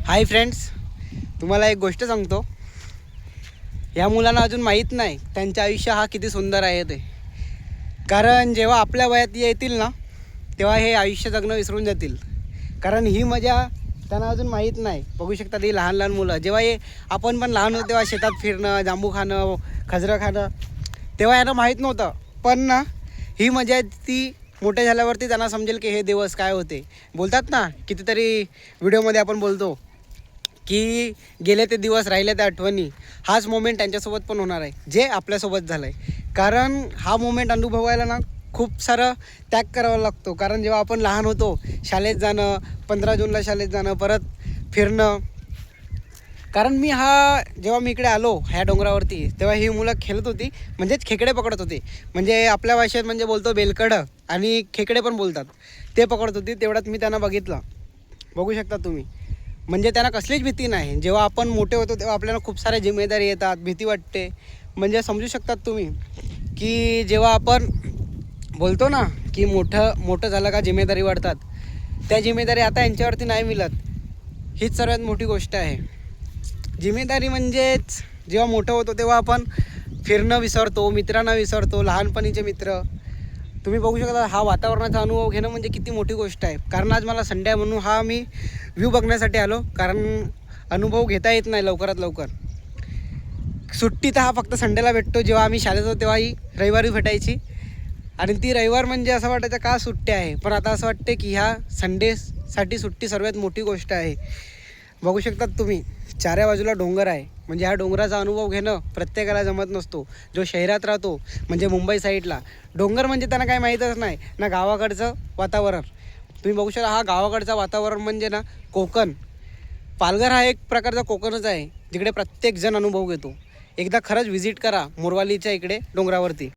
Hi friends, तुम्हाला एक गोष्ट सांगतो. या मुलांना अजून माहीत नाही त्यांचं आयुष्य हा किती सुंदर आहे ते. कारण जेव्हा आपल्या वयात येतील ना, तेव्हा हे आयुष्य जगणं विसरून जातील. कारण ही मजा त्यांना अजून माहीत नाही. बघू शकता ही लहान लहान मुलं, जेव्हा आपण पण लहान होतो तेव्हा शेतात फिरणं, जांबू खाणं, खजरं खाणं, तेव्हा यांना माहीत नव्हतं. पण ना, ही मजा ती मोठे झाल्यावरती त्यांना समजेल की हे दिवस काय होते. बोलतात ना, कितीतरी व्हिडिओमध्ये आपण बोलतो की गेले ते दिवस, राहिले त्या आठवणी. हाच मोमेंट त्यांच्यासोबत पण होणार आहे, जे आपल्यासोबत झालं आहे. कारण हा मोमेंट अनुभवायला ना खूप सारं त्याग करावा लागतो. कारण जेव्हा आपण लहान होतो, शाळेत जाणं, 15 जूनला शाळेत जाणं, परत फिरणं. कारण जेव्हा मी इकडे आलो ह्या डोंगरावरती, तेव्हा ही मुलं खेळत होती, म्हणजेच खेकडे पकडत होती. म्हणजे आपल्या भाषेत म्हणजे बोलतो बेलकडं, आणि खेकडे पण बोलतात, ते पकडत होती. तेवढ्यात मी त्यांना बघितलं. बघू शकता तुम्ही. म्हणजे त्यांना कसलीच भीती नाही. जेव्हा आपण मोठे होतो तेव्हा आपल्याला खूप साऱ्या जिम्मेदारी येतात, भीती वाटते. म्हणजे समजू शकतात तुम्ही की जेव्हा आपण बोलतो ना की मोठं मोठं झालं का जिम्मेदारी वाढतात, त्या जिम्मेदारी आता यांच्यावरती नाही मिळत. हीच सर्वात मोठी गोष्ट आहे. जिम्मेदारी म्हणजेच जेव्हा मोठं होतो तेव्हा आपण फिरणं विसरतो, मित्रांना विसरतो, लहानपणीचे मित्र. तुम्ही बघू शकता हा वातावरणाचा अनुभव घेणं म्हणजे किती मोठी गोष्ट आहे. कारण आज मला संडे आहे म्हणून मी व्ह्यू बघण्यासाठी आलो. कारण अनुभव घेता येत नाही लवकरात लवकर. सुट्टी तर फक्त संडेला भेटतो. जेव्हा आम्ही शाळेत होतो तेव्हा ही रविवारी भेटायची, आणि ती रविवार म्हणजे असं वाटायचं का सुट्टी आहे. पण आता असं वाटते की ह्या संडेसाठी सुट्टी सर्वात मोठी गोष्ट आहे. बघू शकतात तुम्ही, चाऱ्या बाजूला डोंगर आहे. म्हणजे ह्या डोंगराचा अनुभव घेणं प्रत्येकाला जमत नसतो. जो शहरात राहतो, म्हणजे मुंबई साईडला, डोंगर म्हणजे त्यांना काही माहीतच नाही ना. गावाकडचं वातावरण तुम्ही बघू शकता. हा गावाकडचं वातावरण म्हणजे ना कोकण. पालघर हा एक प्रकारचा कोकणच आहे, जिकडे प्रत्येकजण अनुभव घेतो. एकदा खरंच व्हिजिट करा मोरवालीच्या इकडे डोंगरावरती.